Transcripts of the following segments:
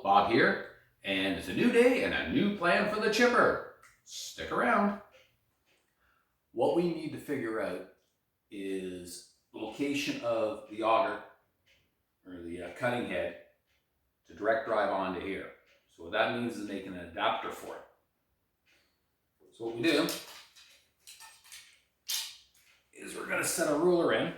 Bob here, and it's a new day and a new plan for the chipper. Stick around. What we need to figure out is the location of the auger, or the cutting head, to direct drive onto here. So what that means is making an adapter for it. So what we do is we're going to set a ruler in.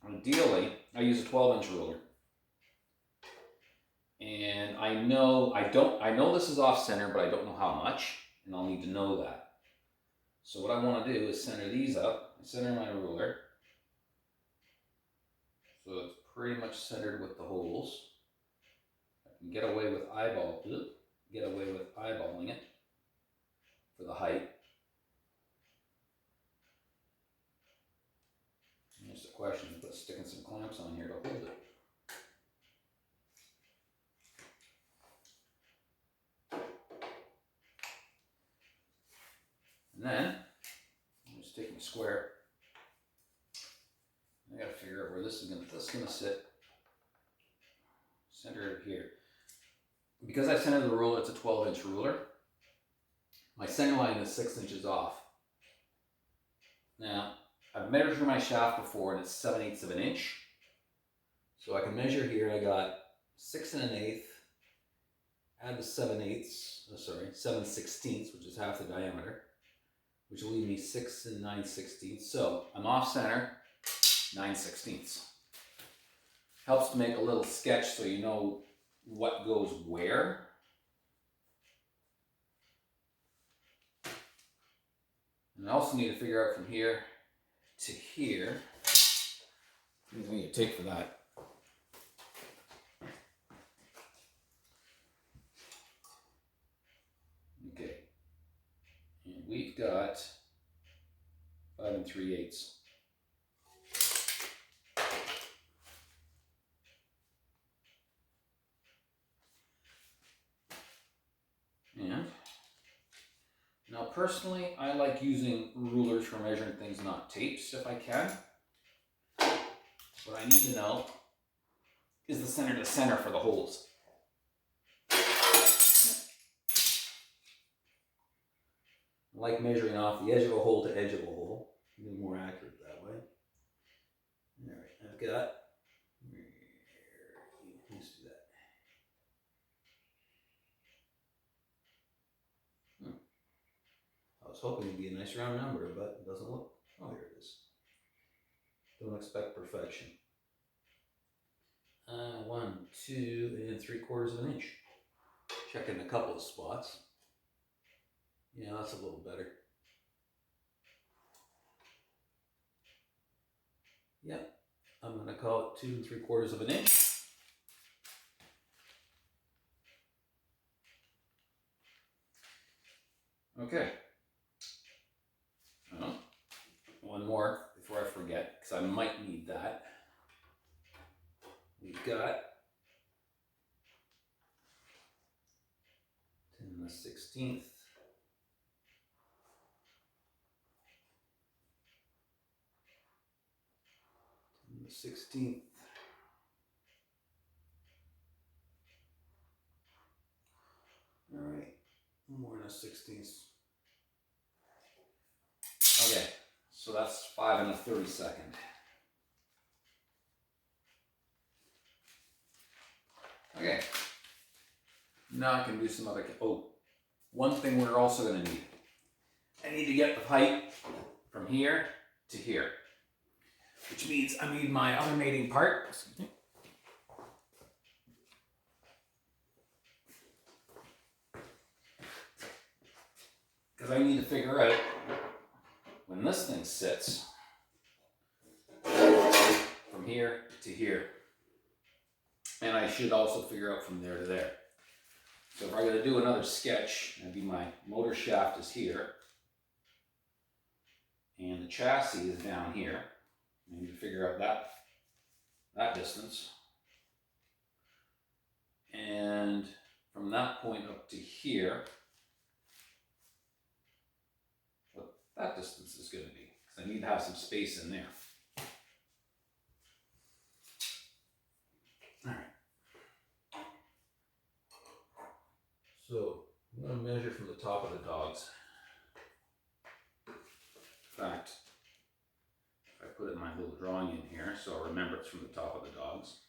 Ideally, I use a 12-inch ruler. And I know this is off center, but I don't know how much, and I'll need to know that. So what I want to do is center these up. I center my ruler, so it's pretty much centered with the holes. I can get away with eyeballing it for the height. And just a question of sticking some clamps on here to hold it. And then, I'm just taking a square. I gotta figure out where this is gonna sit. Center it here. Because I centered the ruler, it's a 12-inch ruler. My center line is 6 inches off. Now, I've measured my shaft before and it's 7/8 of an inch. So I can measure here, I got 6 1/8, add the 7/16, which is half the diameter, which will leave me 6 9/16. So I'm off center, 9/16. Helps to make a little sketch so you know what goes where. And I also need to figure out from here to here. What do you take for that? Okay. And we've got 5 3/8. And now personally, I like using rulers for measuring things, not tapes if I can. What I need to know is the center to center for the holes. I like measuring off the edge of a hole to edge of a hole. A little more accurate that way. Alright, I've got, let's do that. I was hoping it'd be a nice round number, but it doesn't look. Oh, here it is. Don't expect perfection. 1, 2 3/4 of an inch. Checking a couple of spots. Yeah, that's a little better. Yep, I'm going to call it 2 3/4 of an inch. Okay. One more before I forget, because I might need that. We've got 10 1/16. 10 1/16. All right, 1 more 1/16. Okay, so that's 5 1/32. Okay, now I can do some other, one thing we're also going to need. I need to get the height from here to here, which means I need my other mating part. Excuse me. Because I need to figure out when this thing sits from here to here. And I should also figure out from there to there. So if I'm going to do another sketch, maybe my motor shaft is here, and the chassis is down here. I need to figure out that distance. And from that point up to here, what that distance is going to be. Because I need to have some space in there. All right. So I'm going to measure from the top of the dogs. In fact, if I put in my little drawing in here, so I'll remember it's from the top of the dogs.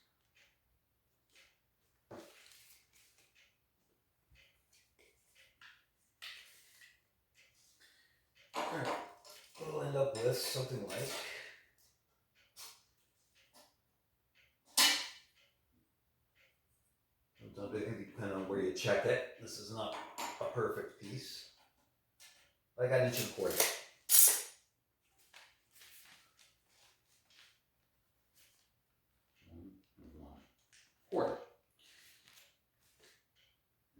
We'll end up with something like depending on where you check it. This is not a perfect piece. Like an 1.25 inches. Quarter.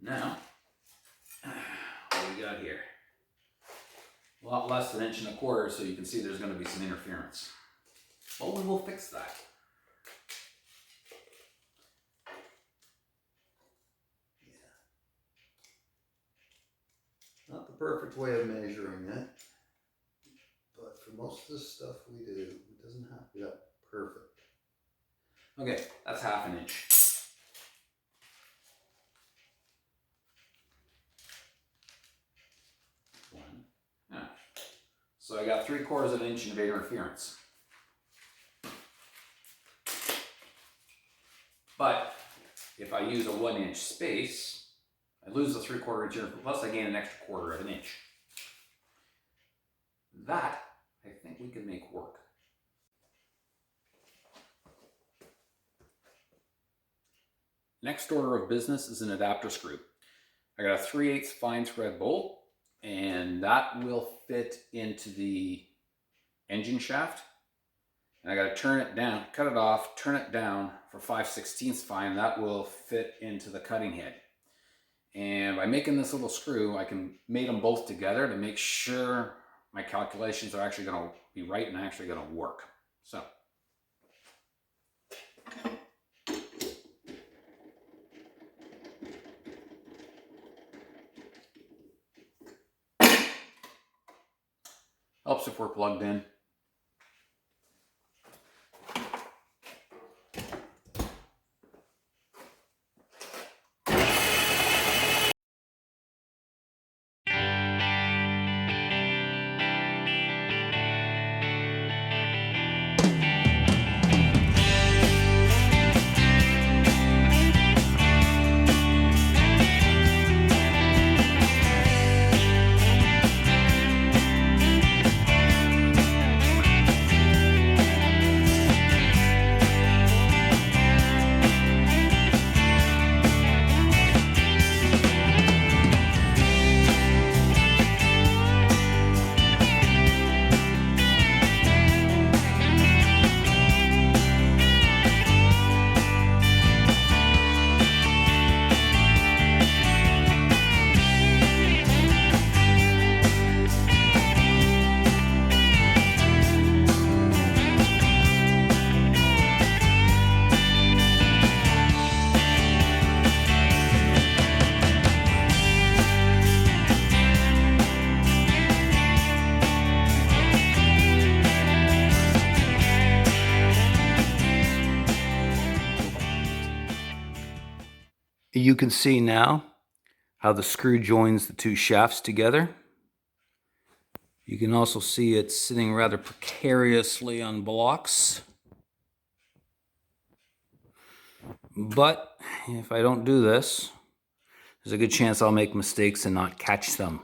Now, what do we got here? A lot less than 1.25 inches, so you can see there's going to be some interference. Well, we will fix that. Not the perfect way of measuring it, but for most of the stuff we do, it doesn't have to be that perfect. Okay, that's 1/2 inch. So I got 3/4 inch of interference. But if I use a 1 inch space, I lose the 3/4 inch interference, plus I gain an extra 1/4 inch. That, I think we can make work. Next order of business is an adapter screw. I got a 3/8 fine thread bolt, and that will fit into the engine shaft. And I got to turn it down, cut it off, turn it down for 5/16 fine. That will fit into the cutting head. And by making this little screw, I can mate them both together to make sure my calculations are actually going to be right and actually going to work. So. Helps if we're plugged in. You can see now how the screw joins the two shafts together. You can also see it sitting rather precariously on blocks. But if I don't do this, there's a good chance I'll make mistakes and not catch them.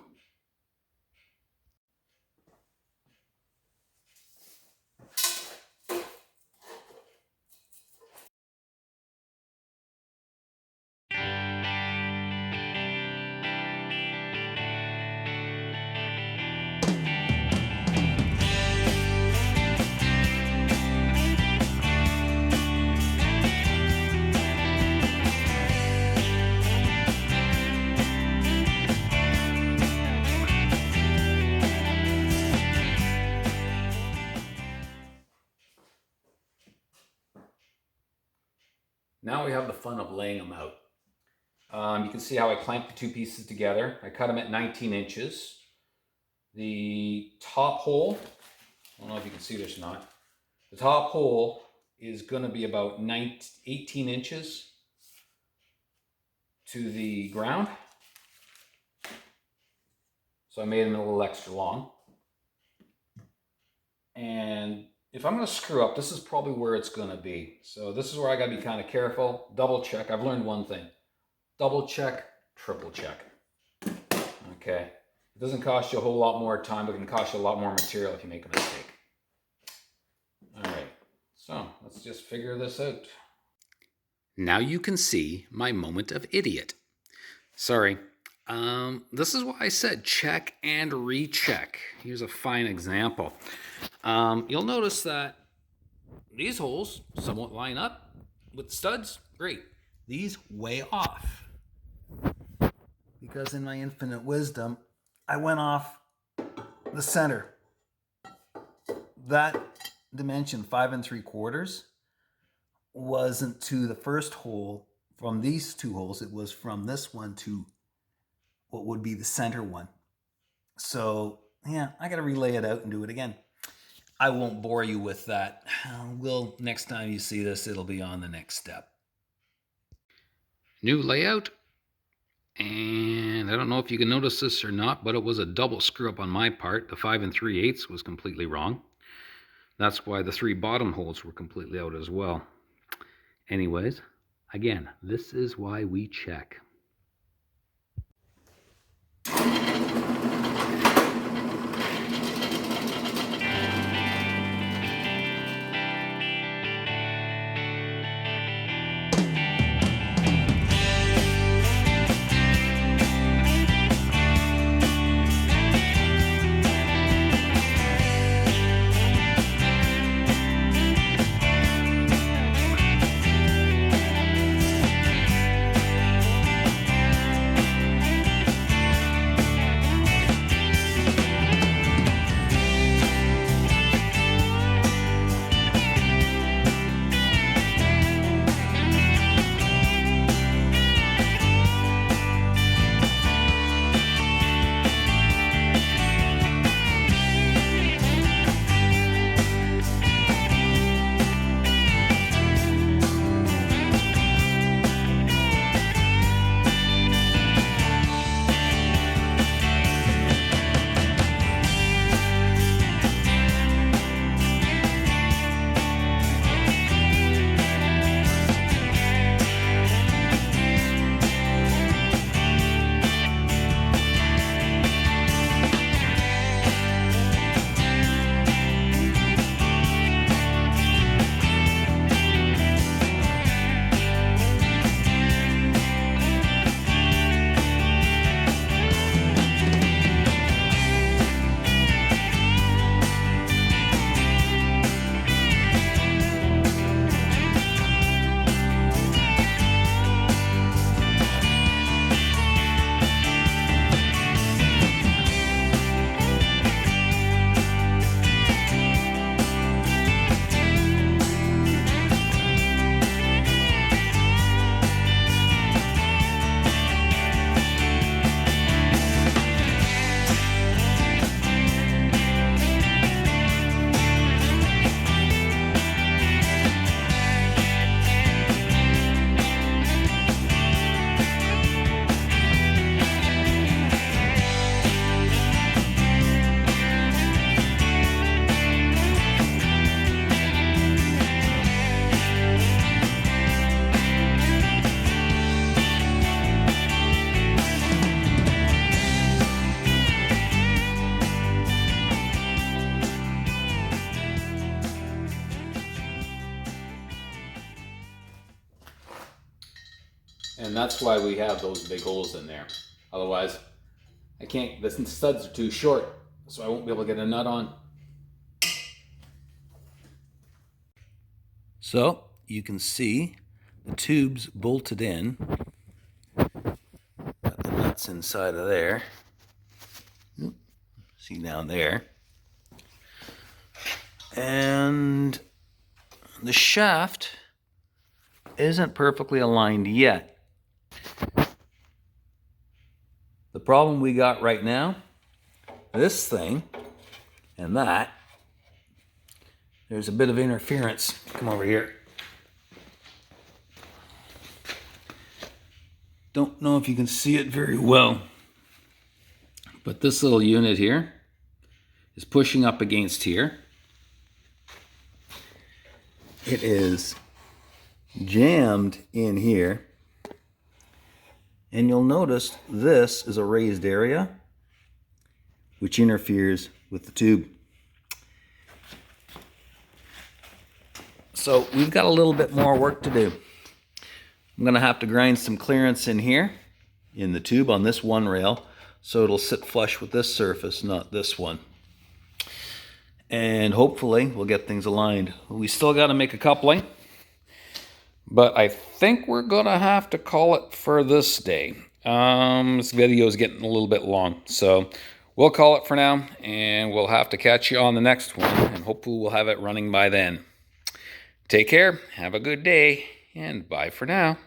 Now we have the fun of laying them out. You can see how I clamped the two pieces together. I cut them at 19 inches. The top hole, I don't know if you can see this or not, the top hole is going to be about 18 inches to the ground. So I made them a little extra long. And if I'm going to screw up, this is probably where it's going to be. So this is where I got to be kind of careful. Double check. I've learned one thing. Double check, triple check. Okay. It doesn't cost you a whole lot more time, but it can cost you a lot more material if you make a mistake. All right. So let's just figure this out. Now you can see my moment of idiot. Sorry. This is why I said check and recheck. Here's a fine example. You'll notice that these holes somewhat line up with studs. Great. These way off. Because in my infinite wisdom, I went off the center. That dimension, 5 3/4, wasn't to the first hole from these two holes. It was from this one to what would be the center one. So yeah, I got to relay it out and do it again. I won't bore you with that. Next time you see this, it'll be on the next step. New layout. And I don't know if you can notice this or not, but it was a double screw up on my part. The 5 3/8 was completely wrong. That's why the 3 bottom holes were completely out as well. Anyways, again, this is why we check. And that's why we have those big holes in there. Otherwise, I can't, the studs are too short, so I won't be able to get a nut on. So you can see the tubes bolted in. Got the nuts inside of there. See down there. And the shaft isn't perfectly aligned yet. The problem we got right now, this thing and that, there's a bit of interference. Come over here. Don't know if you can see it very well, But this little unit here is pushing up against here. It is jammed in here. And you'll notice this is a raised area which interferes with the tube. So we've got a little bit more work to do. I'm going to have to grind some clearance in here in the tube on this one rail so it'll sit flush with this surface, not this one. And hopefully we'll get things aligned. We still got to make a coupling, but I think we're going to have to call it for this day. This video is getting a little bit long, so we'll call it for now, and we'll have to catch you on the next one, and hopefully we'll have it running by then. Take care, have a good day, and bye for now.